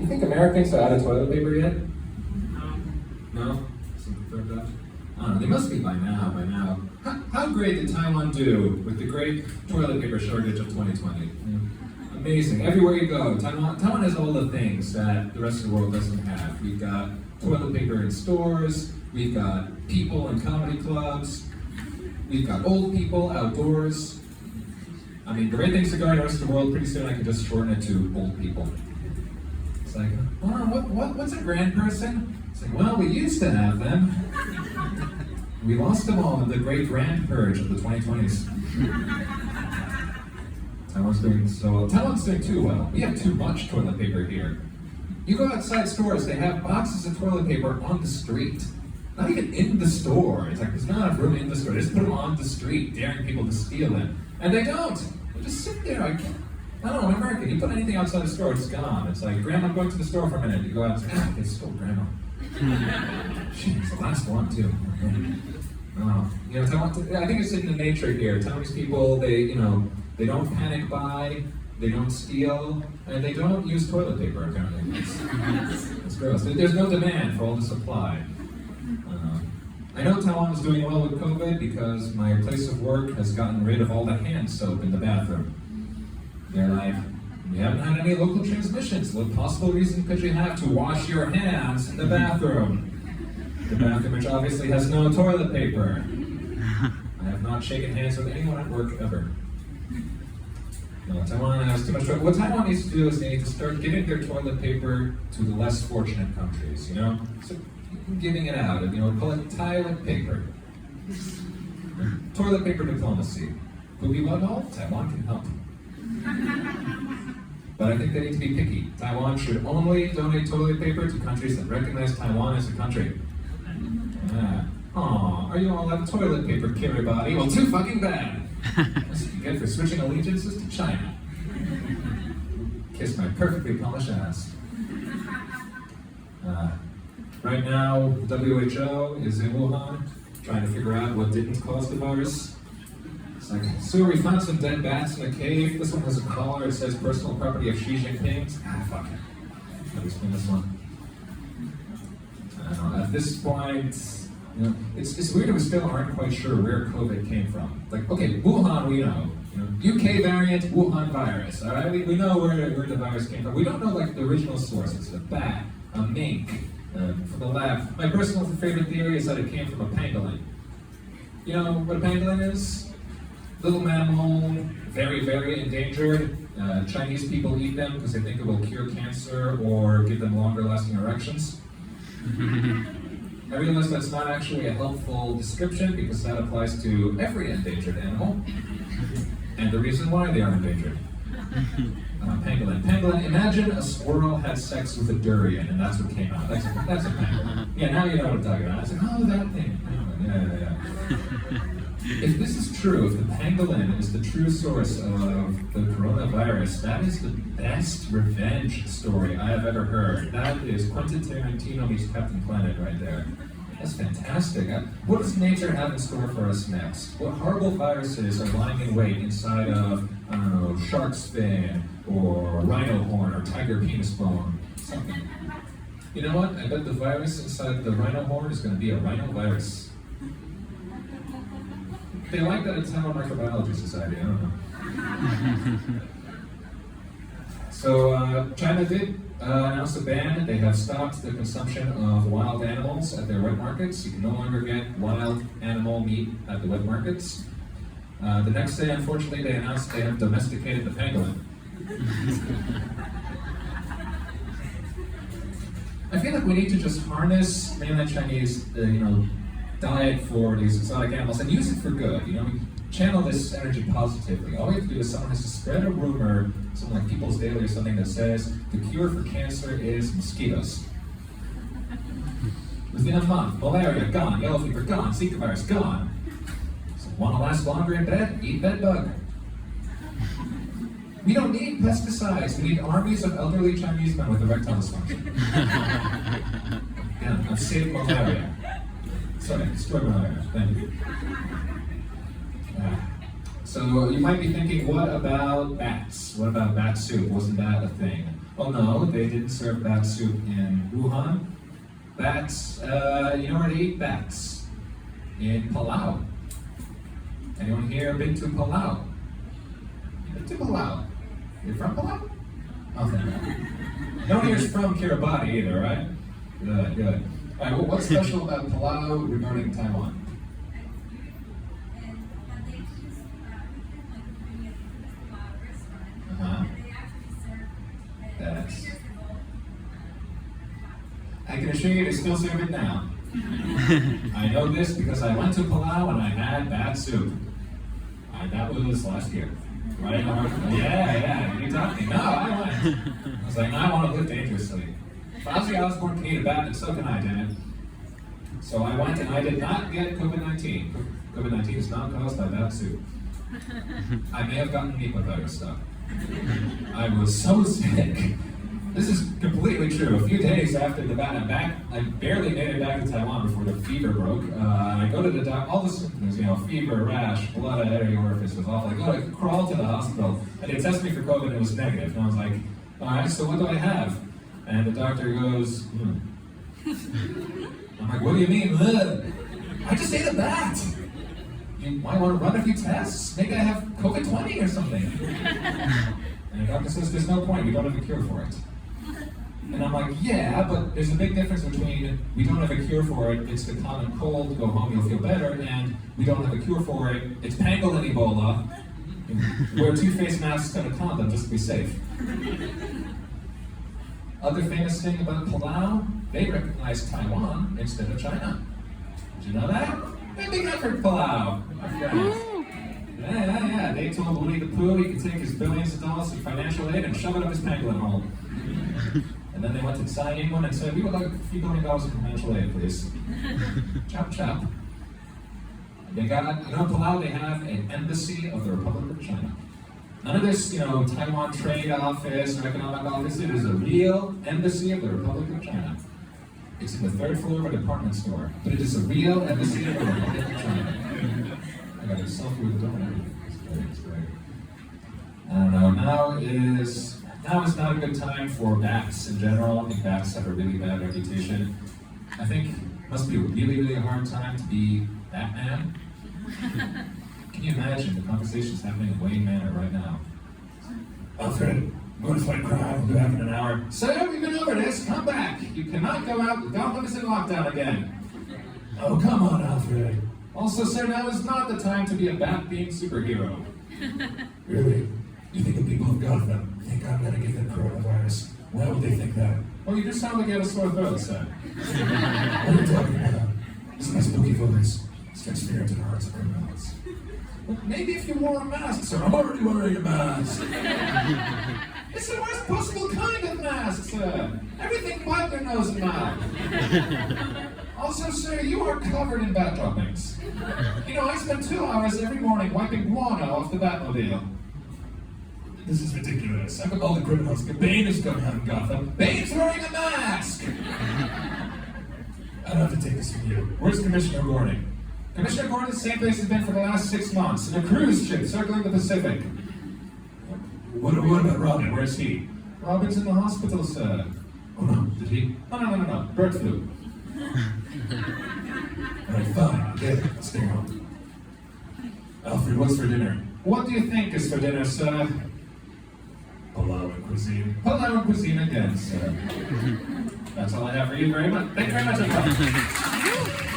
You think Americans are out of toilet paper yet? No? They must be by now. How great did Taiwan do with the great toilet paper shortage of 2020? Amazing. Everywhere you go, Taiwan has all the things that the rest of the world doesn't have. We've got toilet paper in stores, we've got people in comedy clubs, we've got old people outdoors. I mean, great things are going on the rest of the world. Pretty soon I can just shorten it to old people. It's like, what's a grand person? It's like, well, we used to have them. We lost them all in the great grand purge of the 2020s. Taiwan's doing too well. We have too much toilet paper here. You go outside stores, they have boxes of toilet paper on the street. Not even in the store. It's like, there's not enough room in the store. They just put them on the street, daring people to steal them. And they don't. They just sit there. I don't know, in America, you put anything outside the store, it's gone. It's like, Grandma, I'm going to the store for a minute. You go out and say, they stole Grandma. Shit, it's the last one, too. I think it's in the nature here. Taiwanese people, they don't panic buy, they don't steal, and they don't use toilet paper, apparently. It's gross. There's no demand for all the supply. I know Taiwan is doing well with COVID because my place of work has gotten rid of all the hand soap in the bathroom. They're like, we haven't had any local transmissions. What possible reason could you have to wash your hands in the bathroom? The bathroom, which obviously has no toilet paper. I have not shaken hands with anyone at work ever. No, Taiwan has too much trouble. What Taiwan needs to do is they need to start giving their toilet paper to the less fortunate countries, So giving it out, call it toilet paper. Toilet paper diplomacy. Taiwan can help. But I think they need to be picky. Taiwan should only donate toilet paper to countries that recognize Taiwan as a country. Are you all out of toilet paper, Kiribati? Well, too fucking bad. That's what you get for switching allegiances to China. Kiss my perfectly polished ass. Right now, WHO is in Wuhan, trying to figure out what didn't cause the virus. It's like, so we found some dead bats in a cave. This one has a collar. It says personal property of Xi Jinping. Fuck it. I'll explain this one. At this point, it's weird that we still aren't quite sure where COVID came from. Like, okay, Wuhan we know. UK variant, Wuhan virus. All right, we know where the virus came from. We don't know like the original source. It's a bat, a mink, from the lab. My personal favorite theory is that it came from a pangolin. You know what a pangolin is? Little mammal, very, very endangered. Chinese people eat them because they think it will cure cancer or give them longer-lasting erections. I realize that's not actually a helpful description because that applies to every endangered animal. And the reason why they are endangered. Pangolin. Pangolin, imagine a squirrel had sex with a durian and that's what came out. That's a pangolin. Yeah, now you know what I'm talking about. I said, oh, that thing. Yeah. If this is true, if the pangolin is the true source of the coronavirus, that is the best revenge story I have ever heard. That is Quentin Tarantino meets Captain Planet right there. That's fantastic. What does nature have in store for us next? What horrible viruses are lying in wait inside of, I don't know, shark's fin, or rhino horn, or tiger penis bone, something. You know what? I bet the virus inside the rhino horn is going to be a rhinovirus. They like that at Taiwan Microbiology Society, I don't know. So China did announce a ban. They have stopped the consumption of wild animals at their wet markets. You can no longer get wild animal meat at the wet markets. The next day, unfortunately, they announced they have domesticated the pangolin. I feel like we need to just harness mainland Chinese, diet for these exotic animals and use it for good. We channel this energy positively. All we have to do is someone has to spread a rumor, something like People's Daily or something that says the cure for cancer is mosquitoes. Within a month, malaria gone, yellow fever gone, Zika virus gone. So want to last longer in bed? Eat bed bug. We don't need pesticides. We need armies of elderly Chinese men with erectile dysfunction. Yeah, I've saved malaria. Sorry, destroy malaria. Thank you. So you might be thinking, what about bats? What about bat soup? Wasn't that a thing? Oh, Oh no, they didn't serve bat soup in Wuhan. Bats, you know where to eat bats? In Palau. Anyone here been to Palau? Been to Palau? You're from Palau? Okay. No one here's from Kiribati either, right? Good, good. All right, well, what's special about Palau regarding Taiwan? That's. I can assure you they still serve it now. I know this because I went to Palau and I had bat soup. That was last year. Right? Yeah, you taught me. No, I went. I was like, no, I want to live dangerously. If Ozzy Osbourne can eat a bat, and so can I, damn it. So I went and I did not get COVID-19. COVID-19 is not caused by bat soup. I may have gotten Nipah virus stuff. I was so sick. This is completely true. A few days after the bat, I barely made it back to Taiwan before the fever broke. I go to the doctor, all the symptoms, fever, rash, blood at every orifice was awful. I crawl to the hospital, and they tested me for COVID, and it was negative. And I was like, all right, so what do I have? And the doctor goes, I'm like, what do you mean, ugh? I just ate a bat. You might want to run a few tests. Maybe I have COVID-20 or something. And the doctor says, there's no point, we don't have a cure for it. And I'm like, yeah, but there's a big difference between we don't have a cure for it, it's the common cold, go home, you'll feel better, and we don't have a cure for it, it's pangolin Ebola. Wear 2 face masks and a condom just to be safe. Other famous thing about Palau, they recognize Taiwan instead of China. Did you know that? Big effort, Palau. Yeah. They told Winnie the Pooh he could take his billions of dollars in financial aid and shove it up his pangolin hole. And then they went to Tsai Ing-wen and said, we would like a few $1 billion in financial aid, please. Chop, chop. They got, Palau, they have an embassy of the Republic of China. None of this, Taiwan Trade Office or Economic Office. It is a real embassy of the Republic of China. It's in the 3rd floor of a department store, but it is a real embassy of the Republic of China. I got a selfie with the door and everything. It's great. I don't know. Now is not a good time for bats in general. I think bats have a really bad reputation. I think it must be a really, really hard time to be Batman. Can you imagine the conversations happening in Wayne Manor right now? Alfred, I'm going to fight crime. We'll be back in an hour. Sir, we've been over this. Come back. You cannot go out. Don't put us in lockdown again. Oh, come on, Alfred. Also, sir, now is not the time to be a bat-themed superhero. Really? You think the people of Gotham think I'm going to give them coronavirus? Why would they think that? Well, you just sound like you have a sore throat, sir. What are you talking about? This is my spooky voice. Strikes fear into the hearts of criminals. Well, maybe if you wore a mask, sir. I'm already wearing a mask. It's the worst possible kind of mask, sir. Everything but their nose and mouth. Also, sir, you are covered in bat droppings. I spend 2 hours every morning wiping guano off the Batmobile. This is ridiculous. I've got all the criminals. Bane is coming out in Gotham. Bane's wearing a mask! I don't have to take this from you. Where's Commissioner Gordon? Commissioner Gordon's the same place he's been for the last 6 months, in a cruise ship circling the Pacific. What about Robin? Where's he? Robin's in the hospital, sir. Oh no, did he? No. Bird flu. Alright, fine. Get it. Stay home. Alfred, what's for dinner? What do you think is for dinner, sir? Palawan cuisine. Palawan cuisine again, sir. That's all I have for you very much. Thank you very much, everyone.